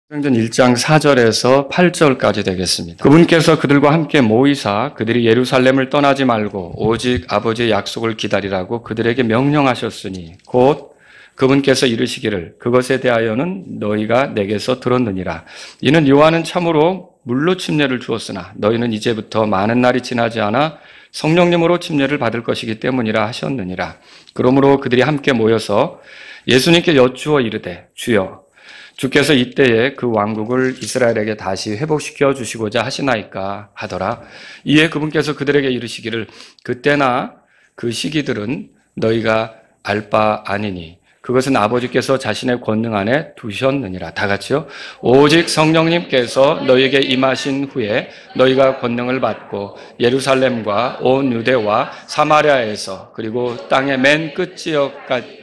사도행전 1장 4절에서 8절까지 되겠습니다. 그분께서 그들과 함께 모이사 그들이 예루살렘을 떠나지 말고 오직 아버지의 약속을 기다리라고 그들에게 명령하셨으니 곧 그분께서 이르시기를 그것에 대하여는 너희가 내게서 들었느니라. 이는 요한은 참으로 물로 침례를 주었으나 너희는 이제부터 많은 날이 지나지 않아 성령님으로 침례를 받을 것이기 때문이라 하셨느니라. 그러므로 그들이 함께 모여서 예수님께 여쭈어 이르되 주여 주께서 이때에 그 왕국을 이스라엘에게 다시 회복시켜 주시고자 하시나이까 하더라. 이에 그분께서 그들에게 이르시기를 그때나 그 시기들은 너희가 알 바 아니니 그것은 아버지께서 자신의 권능 안에 두셨느니라. 다 같이요. 오직 성령님께서 너희에게 임하신 후에 너희가 권능을 받고 예루살렘과 온 유대와 사마리아에서 그리고 땅의 맨 끝지역까지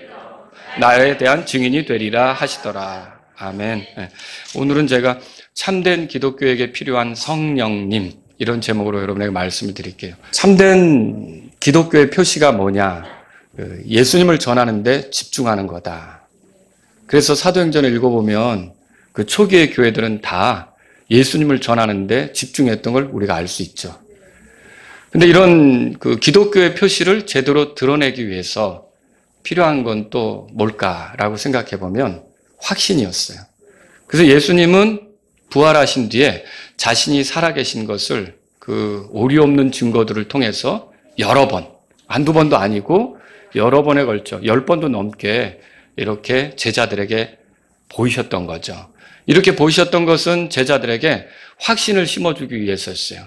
나에 대한 증인이 되리라 하시더라. 아멘. 오늘은 제가 참된 기독교에게 필요한 성령님 이런 제목으로 여러분에게 말씀을 드릴게요. 참된 기독교의 표시가 뭐냐? 예수님을 전하는데 집중하는 거다. 그래서 사도행전을 읽어보면 그 초기의 교회들은 다 예수님을 전하는데 집중했던 걸 우리가 알 수 있죠. 근데 이런 그 기독교의 표시를 제대로 드러내기 위해서 필요한 건 또 뭘까라고 생각해 보면 확신이었어요. 그래서 예수님은 부활하신 뒤에 자신이 살아계신 것을 그 오류 없는 증거들을 통해서 여러 번, 한두 번도 아니고 여러 번에 걸쳐 10번도 넘게 이렇게 제자들에게 보이셨던 거죠. 이렇게 보이셨던 것은 제자들에게 확신을 심어주기 위해서였어요.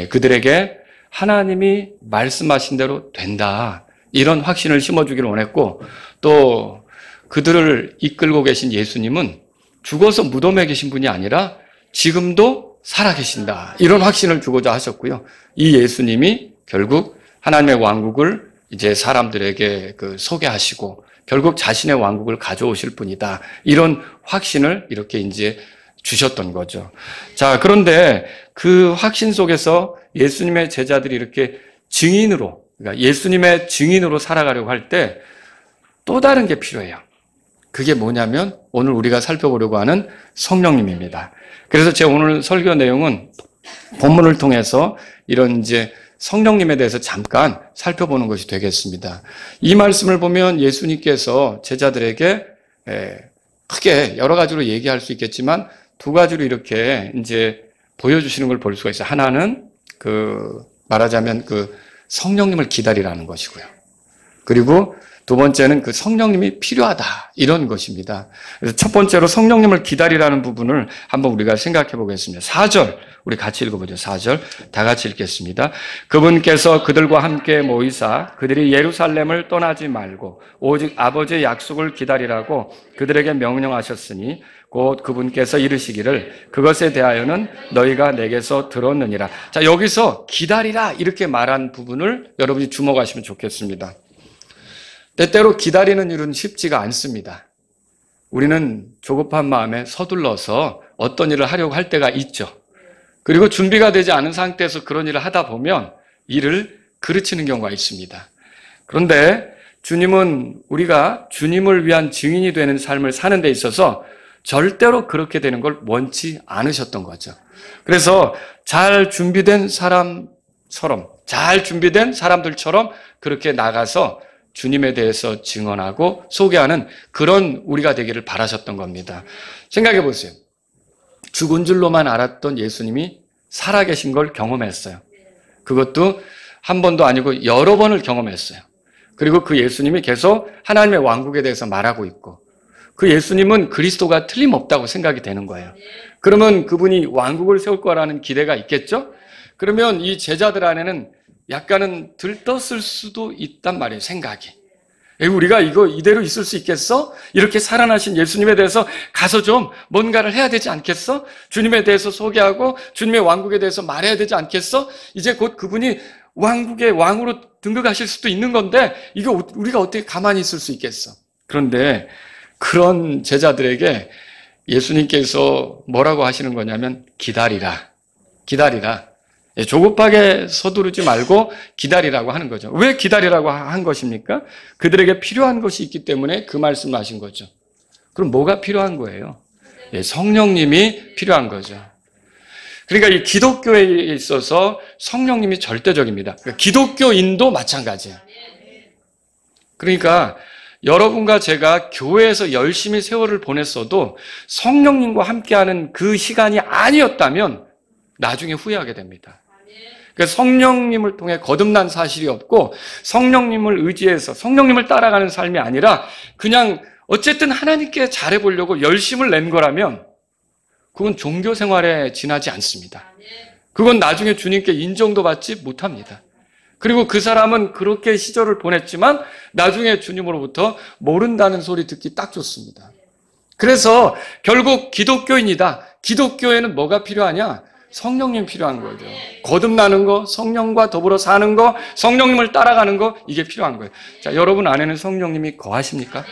그들에게 하나님이 말씀하신 대로 된다. 이런 확신을 심어주기를 원했고 또 그들을 이끌고 계신 예수님은 죽어서 무덤에 계신 분이 아니라 지금도 살아계신다. 이런 확신을 주고자 하셨고요. 이 예수님이 결국 하나님의 왕국을 이제 사람들에게 소개하시고 결국 자신의 왕국을 가져오실 분이다. 이런 확신을 이렇게 이제 주셨던 거죠. 자, 그런데 그 확신 속에서 예수님의 제자들이 이렇게 증인으로, 그러니까 예수님의 증인으로 살아가려고 할 때 또 다른 게 필요해요. 그게 뭐냐면 오늘 우리가 살펴보려고 하는 성령님입니다. 그래서 제 오늘 설교 내용은 본문을 통해서 이런 이제 성령님에 대해서 잠깐 살펴보는 것이 되겠습니다. 이 말씀을 보면 예수님께서 제자들에게 크게 여러 가지로 얘기할 수 있겠지만 두 가지로 이렇게 이제 보여주시는 걸 볼 수가 있어요. 하나는 말하자면 성령님을 기다리라는 것이고요. 그리고 두 번째는 그 성령님이 필요하다. 이런 것입니다. 그래서 첫 번째로 성령님을 기다리라는 부분을 한번 우리가 생각해 보겠습니다. 4절, 우리 같이 읽어보죠. 4절, 다 같이 읽겠습니다. 그분께서 그들과 함께 모이사 그들이 예루살렘을 떠나지 말고 오직 아버지의 약속을 기다리라고 그들에게 명령하셨으니 곧 그분께서 이르시기를 그것에 대하여는 너희가 내게서 들었느니라. 자, 여기서 기다리라 이렇게 말한 부분을 여러분이 주목하시면 좋겠습니다. 때때로 기다리는 일은 쉽지가 않습니다. 우리는 조급한 마음에 서둘러서 어떤 일을 하려고 할 때가 있죠. 그리고 준비가 되지 않은 상태에서 그런 일을 하다 보면 일을 그르치는 경우가 있습니다. 그런데 주님은 우리가 주님을 위한 증인이 되는 삶을 사는 데 있어서 절대로 그렇게 되는 걸 원치 않으셨던 거죠. 그래서 잘 준비된 사람처럼, 잘 준비된 사람들처럼 그렇게 나가서 주님에 대해서 증언하고 소개하는 그런 우리가 되기를 바라셨던 겁니다. 생각해 보세요. 죽은 줄로만 알았던 예수님이 살아계신 걸 경험했어요. 그것도 한 번도 아니고 여러 번을 경험했어요. 그리고 그 예수님이 계속 하나님의 왕국에 대해서 말하고 있고 그 예수님은 그리스도가 틀림없다고 생각이 되는 거예요. 그러면 그분이 왕국을 세울 거라는 기대가 있겠죠? 그러면 이 제자들 안에는 약간은 들떴을 수도 있단 말이에요, 생각이. 우리가 이대로 있을 수 있겠어? 이렇게 살아나신 예수님에 대해서 가서 좀 뭔가를 해야 되지 않겠어? 주님에 대해서 소개하고 주님의 왕국에 대해서 말해야 되지 않겠어? 이제 곧 그분이 왕국의 왕으로 등극하실 수도 있는 건데 이거 우리가 어떻게 가만히 있을 수 있겠어? 그런데 그런 제자들에게 예수님께서 뭐라고 하시는 거냐면 기다리라. 기다리라. 조급하게 서두르지 말고 기다리라고 하는 거죠. 왜 기다리라고 한 것입니까? 그들에게 필요한 것이 있기 때문에 그 말씀을 하신 거죠. 그럼 뭐가 필요한 거예요? 성령님이 필요한 거죠. 그러니까 이 기독교에 있어서 성령님이 절대적입니다. 그러니까 기독교인도 마찬가지예요. 그러니까 여러분과 제가 교회에서 열심히 세월을 보냈어도 성령님과 함께하는 그 시간이 아니었다면 나중에 후회하게 됩니다. 그러니까 성령님을 통해 거듭난 사실이 없고 성령님을 의지해서 성령님을 따라가는 삶이 아니라 그냥 어쨌든 하나님께 잘해보려고 열심을 낸 거라면 그건 종교 생활에 지나지 않습니다. 그건 나중에 주님께 인정도 받지 못합니다. 그리고 그 사람은 그렇게 시절을 보냈지만 나중에 주님으로부터 모른다는 소리 듣기 딱 좋습니다. 그래서 결국 기독교인이다. 기독교에는 뭐가 필요하냐? 성령님 필요한 거죠. 거듭나는 거, 성령과 더불어 사는 거, 성령님을 따라가는 거, 이게 필요한 거예요. 자, 여러분 안에는 성령님이 거하십니까?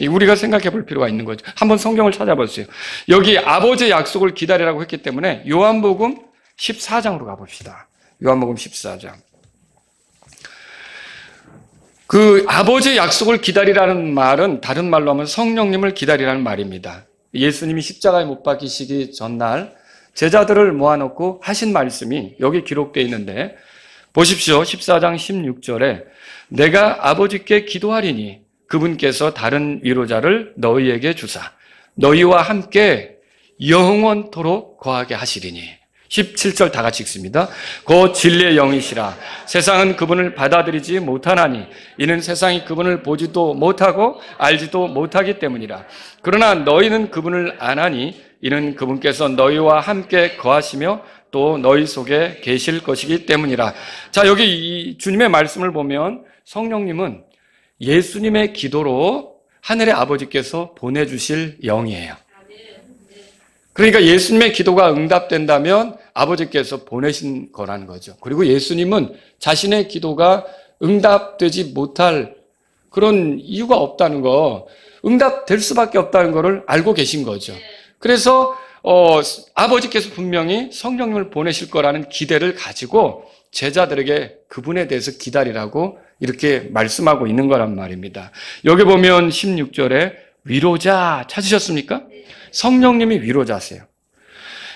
우리가 생각해 볼 필요가 있는 거죠. 한번 성경을 찾아보세요. 여기 아버지의 약속을 기다리라고 했기 때문에 요한복음 14장으로 가봅시다. 요한복음 14장. 그 아버지의 약속을 기다리라는 말은 다른 말로 하면 성령님을 기다리라는 말입니다. 예수님이 십자가에 못 박히시기 전날 제자들을 모아놓고 하신 말씀이 여기 기록되어 있는데 보십시오. 14장 16절에 내가 아버지께 기도하리니 그분께서 다른 위로자를 너희에게 주사 너희와 함께 영원토록 거하게 하시리니 17절 다 같이 읽습니다. 곧 진리의 영이시라 세상은 그분을 받아들이지 못하나니 이는 세상이 그분을 보지도 못하고 알지도 못하기 때문이라. 그러나 너희는 그분을 아나니 이는 그분께서 너희와 함께 거하시며 또 너희 속에 계실 것이기 때문이라. 자, 여기 이 주님의 말씀을 보면 성령님은 예수님의 기도로 하늘의 아버지께서 보내주실 영이에요. 그러니까 예수님의 기도가 응답된다면 아버지께서 보내신 거라는 거죠. 그리고 예수님은 자신의 기도가 응답되지 못할 그런 이유가 없다는 거, 응답될 수밖에 없다는 것을 알고 계신 거죠. 그래서 아버지께서 분명히 성령님을 보내실 거라는 기대를 가지고 제자들에게 그분에 대해서 기다리라고 이렇게 말씀하고 있는 거란 말입니다. 여기 보면 16절에 위로자 찾으셨습니까? 성령님이 위로자세요.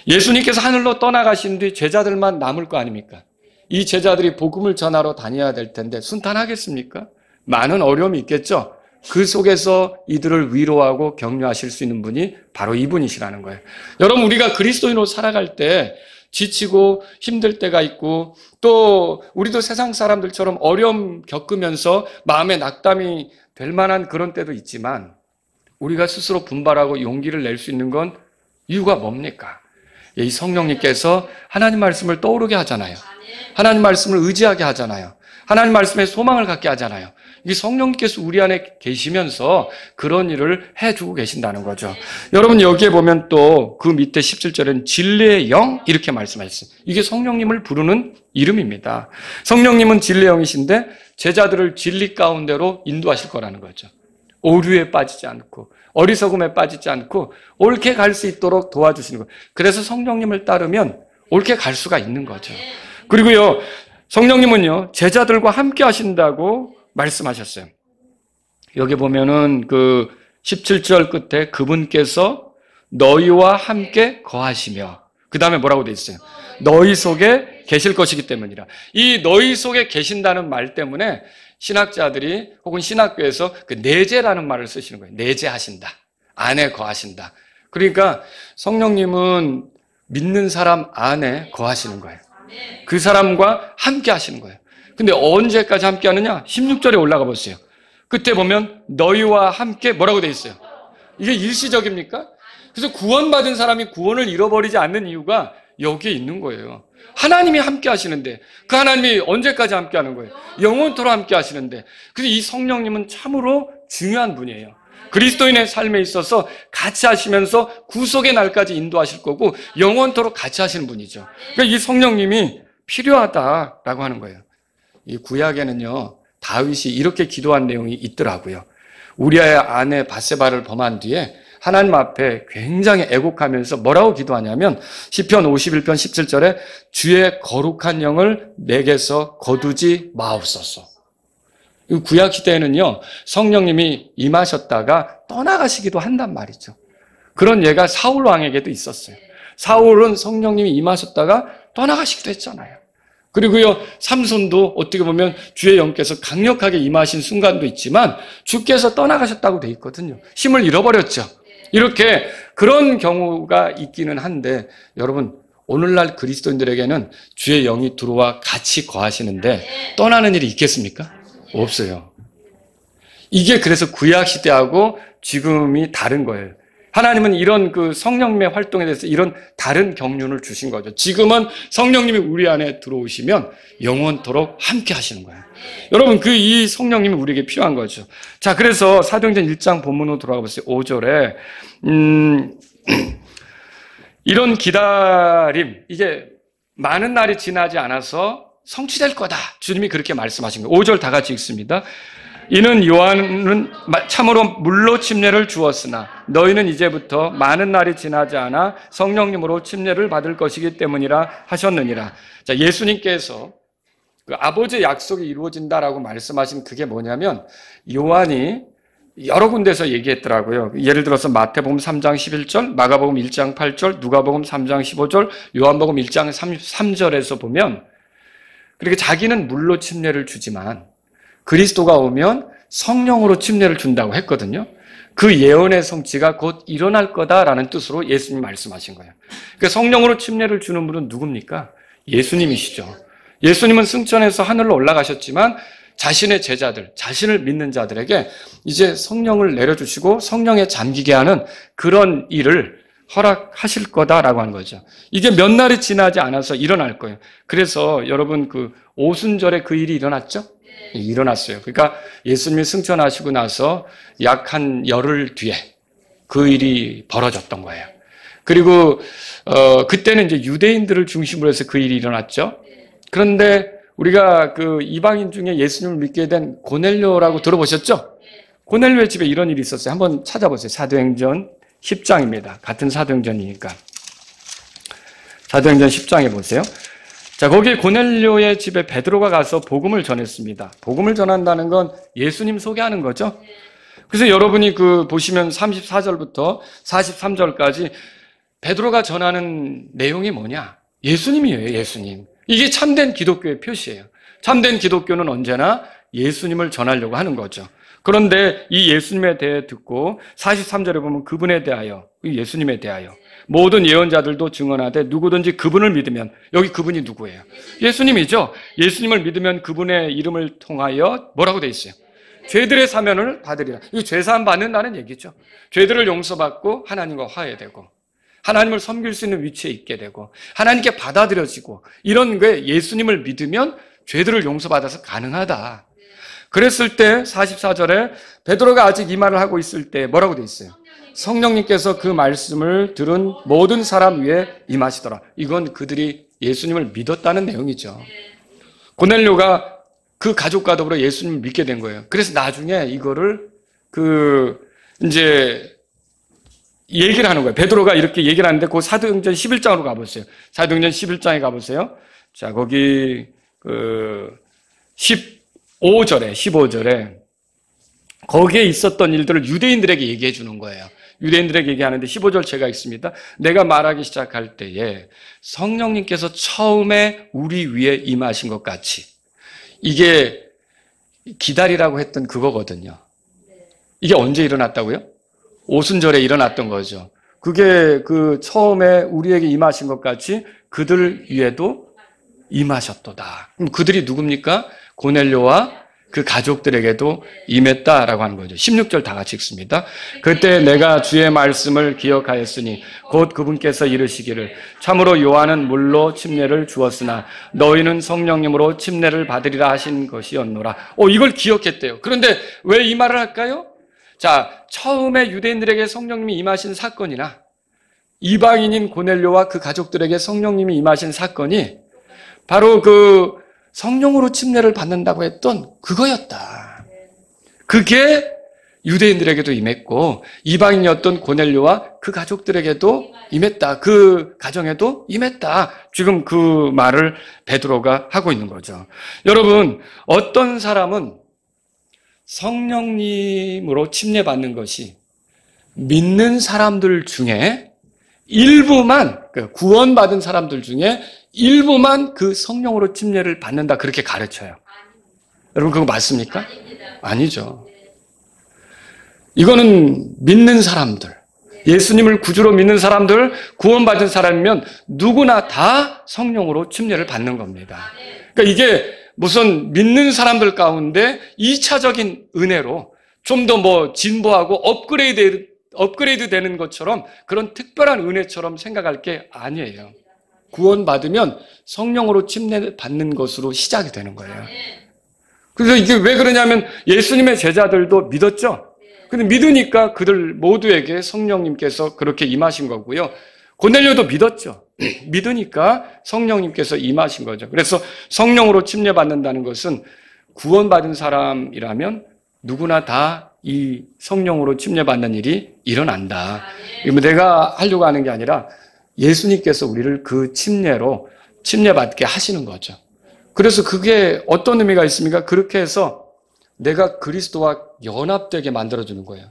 예수님께서 하늘로 떠나가신 뒤 제자들만 남을 거 아닙니까? 이 제자들이 복음을 전하러 다녀야 될 텐데 순탄하겠습니까? 많은 어려움이 있겠죠? 그 속에서 이들을 위로하고 격려하실 수 있는 분이 바로 이분이시라는 거예요. 여러분, 우리가 그리스도인으로 살아갈 때 지치고 힘들 때가 있고 또 우리도 세상 사람들처럼 어려움 겪으면서 마음에 낙담이 될 만한 그런 때도 있지만 우리가 스스로 분발하고 용기를 낼 수 있는 건 이유가 뭡니까? 이 성령님께서 하나님 말씀을 떠오르게 하잖아요. 하나님 말씀을 의지하게 하잖아요. 하나님 말씀에 소망을 갖게 하잖아요. 이 성령님께서 우리 안에 계시면서 그런 일을 해주고 계신다는 거죠. 여러분 여기에 보면 또 그 밑에 17절에는 진리의 영 이렇게 말씀하셨어요. 이게 성령님을 부르는 이름입니다. 성령님은 진리의 영이신데 제자들을 진리 가운데로 인도하실 거라는 거죠. 오류에 빠지지 않고 어리석음에 빠지지 않고 옳게 갈 수 있도록 도와주시는 거예요. 그래서 성령님을 따르면 옳게 갈 수가 있는 거죠. 그리고요, 성령님은요, 제자들과 함께 하신다고 말씀하셨어요. 여기 보면은 그 17절 끝에 그분께서 너희와 함께 거하시며 그 다음에 뭐라고 돼 있어요? 너희 속에 계실 것이기 때문이라. 이 너희 속에 계신다는 말 때문에 신학자들이 혹은 신학교에서 그 내재라는 말을 쓰시는 거예요. 내재하신다. 안에 거하신다. 그러니까 성령님은 믿는 사람 안에 거하시는 거예요. 그 사람과 함께 하시는 거예요. 근데 언제까지 함께 하느냐? 16절에 올라가 보세요. 그때 보면 너희와 함께 뭐라고 돼 있어요? 이게 일시적입니까? 그래서 구원받은 사람이 구원을 잃어버리지 않는 이유가 여기에 있는 거예요. 하나님이 함께 하시는데 그 하나님이 언제까지 함께 하는 거예요? 영원토록 함께 하시는데 그래서 이 성령님은 참으로 중요한 분이에요. 그리스도인의 삶에 있어서 같이 하시면서 구속의 날까지 인도하실 거고 영원토록 같이 하시는 분이죠. 그러니까 이 성령님이 필요하다라고 하는 거예요. 이 구약에는요, 다윗이 이렇게 기도한 내용이 있더라고요. 우리아의 아내 밧세바를 범한 뒤에 하나님 앞에 굉장히 애곡하면서 뭐라고 기도하냐면 시편 51편 17절에 주의 거룩한 영을 내게서 거두지 마옵소서. 구약 시대에는요, 성령님이 임하셨다가 떠나가시기도 한단 말이죠. 그런 예가 사울 왕에게도 있었어요. 사울은 성령님이 임하셨다가 떠나가시기도 했잖아요. 그리고요, 삼손도 어떻게 보면 주의 영께서 강력하게 임하신 순간도 있지만 주께서 떠나가셨다고 돼 있거든요. 힘을 잃어버렸죠. 이렇게 그런 경우가 있기는 한데, 여러분, 오늘날 그리스도인들에게는 주의 영이 들어와 같이 거하시는데 떠나는 일이 있겠습니까? 없어요. 이게 그래서 구약 시대하고 지금이 다른 거예요. 하나님은 이런 그 성령님의 활동에 대해서 이런 다른 경륜을 주신 거죠. 지금은 성령님이 우리 안에 들어오시면 영원토록 함께 하시는 거예요. 여러분, 이 성령님이 우리에게 필요한 거죠. 자, 그래서 사도행전 1장 본문으로 돌아가 보세요. 5절에 이런 기다림, 이게 많은 날이 지나지 않아서 성취될 거다. 주님이 그렇게 말씀하신 거예요. 5절 다 같이 읽습니다. 이는 요한은 참으로 물로 침례를 주었으나 너희는 이제부터 많은 날이 지나지 않아 성령님으로 침례를 받을 것이기 때문이라 하셨느니라. 자, 예수님께서 그 아버지의 약속이 이루어진다라고 말씀하신 그게 뭐냐면, 요한이 여러 군데서 얘기했더라고요. 예를 들어서 마태복음 3장 11절, 마가복음 1장 8절, 누가복음 3장 15절, 요한복음 1장 33절에서 보면 그렇게 자기는 물로 침례를 주지만 그리스도가 오면 성령으로 침례를 준다고 했거든요. 그 예언의 성취가 곧 일어날 거다라는 뜻으로 예수님이 말씀하신 거예요. 그러니까 성령으로 침례를 주는 분은 누굽니까? 예수님이시죠. 예수님은 승천해서 하늘로 올라가셨지만 자신의 제자들, 자신을 믿는 자들에게 이제 성령을 내려주시고 성령에 잠기게 하는 그런 일을 허락하실 거다라고 하는 거죠. 이게 몇 날이 지나지 않아서 일어날 거예요. 그래서 여러분, 그 오순절에 그 일이 일어났죠? 일어났어요. 그러니까 예수님이 승천하시고 나서 약 한 열흘 뒤에 그 일이 벌어졌던 거예요. 그리고 그때는 이제 유대인들을 중심으로 해서 그 일이 일어났죠. 그런데 우리가 그 이방인 중에 예수님을 믿게 된 고넬료라고 들어보셨죠? 고넬료의 집에 이런 일이 있었어요. 한번 찾아보세요. 사도행전 10장입니다. 같은 사도행전이니까. 사도행전 10장에 보세요. 자, 거기에 고넬료의 집에 베드로가 가서 복음을 전했습니다. 복음을 전한다는 건 예수님 소개하는 거죠. 그래서 여러분이 보시면 34절부터 43절까지 베드로가 전하는 내용이 뭐냐? 예수님이에요, 예수님. 이게 참된 기독교의 표시예요. 참된 기독교는 언제나 예수님을 전하려고 하는 거죠. 그런데 이 예수님에 대해 듣고 43절에 보면 그분에 대하여, 예수님에 대하여 모든 예언자들도 증언하되 누구든지 그분을 믿으면, 여기 그분이 누구예요? 예수님이죠. 예수님을 믿으면 그분의 이름을 통하여 뭐라고 돼 있어요? 죄들의 사면을 받으리라. 이거 죄사함 받는다는 얘기죠. 죄들을 용서받고 하나님과 화해되고 하나님을 섬길 수 있는 위치에 있게 되고 하나님께 받아들여지고, 이런 게 예수님을 믿으면 죄들을 용서받아서 가능하다. 그랬을 때 44절에 베드로가 아직 이 말을 하고 있을 때 뭐라고 돼 있어요? 성령님께서 그 말씀을 들은 모든 사람 위에 임하시더라. 이건 그들이 예수님을 믿었다는 내용이죠. 고넬료가 그 가족과 더불어 예수님을 믿게 된 거예요. 그래서 나중에 이거를 이제 얘기를 하는 거예요. 베드로가 이렇게 얘기를 하는데 그 사도행전 11장으로 가보세요. 사도행전 11장에 가보세요. 자, 거기 15절에 거기에 있었던 일들을 유대인들에게 얘기해 주는 거예요. 유대인들에게 얘기하는데 15절 제가 읽습니다. 내가 말하기 시작할 때에 성령님께서 처음에 우리 위에 임하신 것 같이, 이게 기다리라고 했던 그거거든요. 이게 언제 일어났다고요? 오순절에 일어났던 거죠. 그게 처음에 우리에게 임하신 것 같이 그들 위에도 임하셨도다. 그럼 그들이 누굽니까? 고넬료와 그 가족들에게도 임했다라고 하는 거죠. 16절 다 같이 읽습니다. 그때 내가 주의 말씀을 기억하였으니 곧 그분께서 이르시기를 참으로 요한은 물로 침례를 주었으나 너희는 성령님으로 침례를 받으리라 하신 것이었노라. 이걸 기억했대요. 그런데 왜 이 말을 할까요? 자, 처음에 유대인들에게 성령님이 임하신 사건이나 이방인인 고넬료와 그 가족들에게 성령님이 임하신 사건이 바로 성령으로 침례를 받는다고 했던 그거였다. 그게 유대인들에게도 임했고 이방인이었던 고넬료와 그 가족들에게도 임했다. 그 가정에도 임했다. 지금 그 말을 베드로가 하고 있는 거죠. 여러분, 어떤 사람은 성령님으로 침례받는 것이 믿는 사람들 중에 일부만, 구원받은 사람들 중에 일부만 그 성령으로 침례를 받는다, 그렇게 가르쳐요. 여러분 그거 맞습니까? 아니죠. 이거는 믿는 사람들, 예수님을 구주로 믿는 사람들, 구원받은 사람이면 누구나 다 성령으로 침례를 받는 겁니다. 그러니까 이게 무슨 믿는 사람들 가운데 2차적인 은혜로 좀 더 진보하고 업그레이드 되는 것처럼 그런 특별한 은혜처럼 생각할 게 아니에요. 구원받으면 성령으로 침례 받는 것으로 시작이 되는 거예요. 그래서 이게 왜 그러냐면 예수님의 제자들도 믿었죠. 근데 믿으니까 그들 모두에게 성령님께서 그렇게 임하신 거고요. 고넬료도 믿었죠. 믿으니까 성령님께서 임하신 거죠. 그래서 성령으로 침례 받는다는 것은 구원받은 사람이라면 누구나 다 이 성령으로 침례 받는 일이 일어난다. 내가 하려고 하는 게 아니라 예수님께서 우리를 그 침례로 침례 받게 하시는 거죠. 그래서 그게 어떤 의미가 있습니까? 그렇게 해서 내가 그리스도와 연합되게 만들어주는 거예요.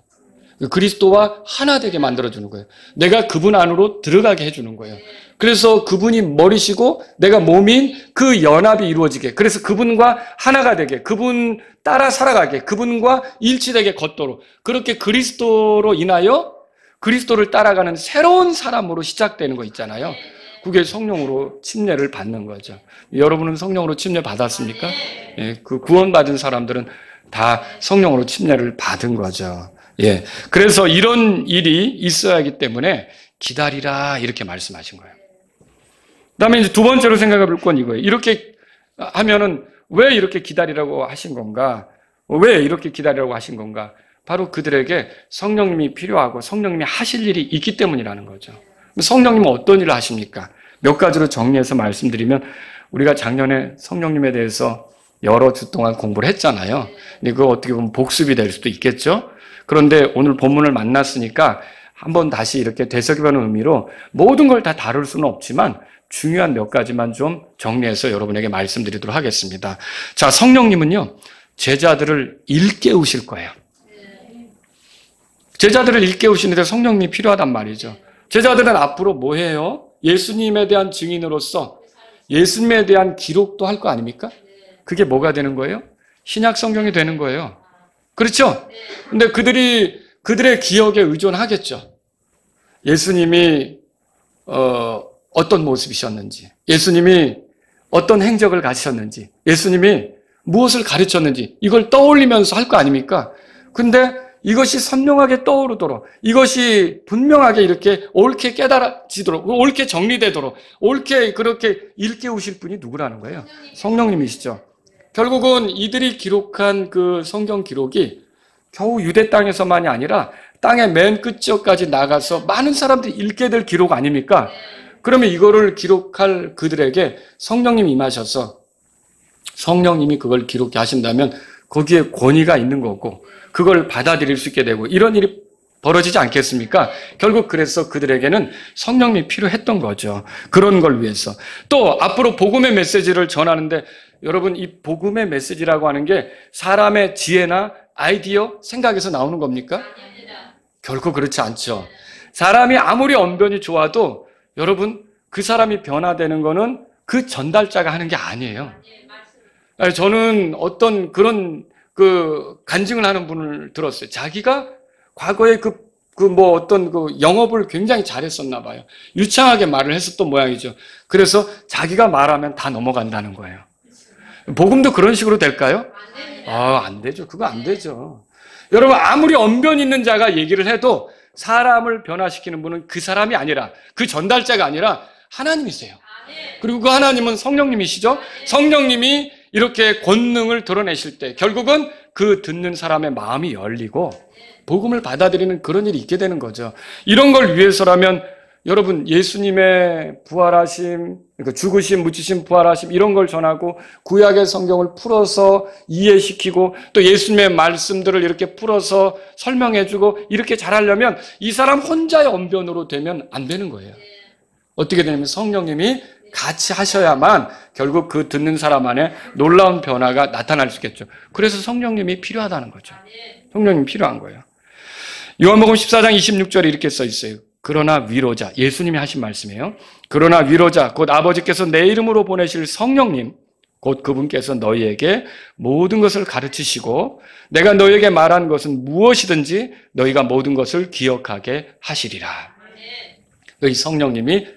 그리스도와 하나 되게 만들어주는 거예요. 내가 그분 안으로 들어가게 해주는 거예요. 그래서 그분이 머리시고 내가 몸인 그 연합이 이루어지게, 그래서 그분과 하나가 되게, 그분 따라 살아가게, 그분과 일치되게 걷도록, 그렇게 그리스도로 인하여 그리스도를 따라가는 새로운 사람으로 시작되는 거 있잖아요. 그게 성령으로 침례를 받는 거죠. 여러분은 성령으로 침례 받았습니까? 예, 그 구원받은 사람들은 다 성령으로 침례를 받은 거죠. 예. 그래서 이런 일이 있어야 하기 때문에 기다리라, 이렇게 말씀하신 거예요. 그 다음에 이제 두 번째로 생각해 볼 건 이거예요. 이렇게 하면은 왜 이렇게 기다리라고 하신 건가? 왜 이렇게 기다리라고 하신 건가? 바로 그들에게 성령님이 필요하고 성령님이 하실 일이 있기 때문이라는 거죠. 성령님은 어떤 일을 하십니까? 몇 가지로 정리해서 말씀드리면, 우리가 작년에 성령님에 대해서 여러 주 동안 공부를 했잖아요. 근데 그거 어떻게 보면 복습이 될 수도 있겠죠? 그런데 오늘 본문을 만났으니까 한번 다시 이렇게 되새겨보는 의미로 모든 걸 다 다룰 수는 없지만 중요한 몇 가지만 좀 정리해서 여러분에게 말씀드리도록 하겠습니다. 자, 성령님은요, 제자들을 일깨우실 거예요. 제자들을 일깨우시는데 성령님이 필요하단 말이죠. 제자들은 앞으로 뭐 해요? 예수님에 대한 증인으로서 예수님에 대한 기록도 할 거 아닙니까? 그게 뭐가 되는 거예요? 신약 성경이 되는 거예요. 그렇죠? 근데 그들의 기억에 의존하겠죠. 예수님이 어떤 모습이셨는지, 예수님이 어떤 행적을 가지셨는지, 예수님이 무엇을 가르쳤는지, 이걸 떠올리면서 할 거 아닙니까? 근데 이것이 선명하게 떠오르도록, 이것이 분명하게 이렇게 옳게 깨달아지도록, 옳게 정리되도록, 옳게 그렇게 일깨우실 분이 누구라는 거예요? 성령님이시죠. 결국은 이들이 기록한 그 성경 기록이 겨우 유대 땅에서만이 아니라 땅의 맨 끝지역까지 나가서 많은 사람들이 읽게 될 기록 아닙니까? 그러면 이거를 기록할 그들에게 성령님이 임하셔서 성령님이 그걸 기록해 하신다면 거기에 권위가 있는 거고 그걸 받아들일 수 있게 되고 이런 일이 벌어지지 않겠습니까? 결국 그래서 그들에게는 성령님이 필요했던 거죠. 그런 걸 위해서. 또 앞으로 복음의 메시지를 전하는데, 여러분, 이 복음의 메시지라고 하는 게 사람의 지혜나 아이디어, 생각에서 나오는 겁니까? 결코 그렇지 않죠. 사람이 아무리 언변이 좋아도 여러분, 그 사람이 변화되는 거는 그 전달자가 하는 게 아니에요. 저는 어떤 그런 간증을 하는 분을 들었어요. 자기가 과거에 어떤 영업을 굉장히 잘했었나 봐요. 유창하게 말을 했었던 모양이죠. 그래서 자기가 말하면 다 넘어간다는 거예요. 복음도 그런 식으로 될까요? 안 되죠. 그거 안 되죠. 여러분, 아무리 언변 있는 자가 얘기를 해도 사람을 변화시키는 분은 그 사람이 아니라, 그 전달자가 아니라 하나님이세요. 그리고 그 하나님은 성령님이시죠. 성령님이 이렇게 권능을 드러내실 때 결국은 그 듣는 사람의 마음이 열리고 복음을 받아들이는 그런 일이 있게 되는 거죠. 이런 걸 위해서라면 여러분, 예수님의 부활하심, 그러니까 죽으심, 묻히심, 부활하심 이런 걸 전하고 구약의 성경을 풀어서 이해시키고 또 예수님의 말씀들을 이렇게 풀어서 설명해주고 이렇게 잘하려면 이 사람 혼자의 언변으로 되면 안 되는 거예요. 어떻게 되냐면 성령님이 같이 하셔야만 결국 그 듣는 사람 안에 놀라운 변화가 나타날 수 있겠죠. 그래서 성령님이 필요하다는 거죠. 성령님이 필요한 거예요. 요한복음 14장 26절에 이렇게 써 있어요. 그러나 위로자, 예수님이 하신 말씀이에요. 그러나 위로자, 곧 아버지께서 내 이름으로 보내실 성령님, 곧 그분께서 너희에게 모든 것을 가르치시고 내가 너희에게 말한 것은 무엇이든지 너희가 모든 것을 기억하게 하시리라. 이 성령님이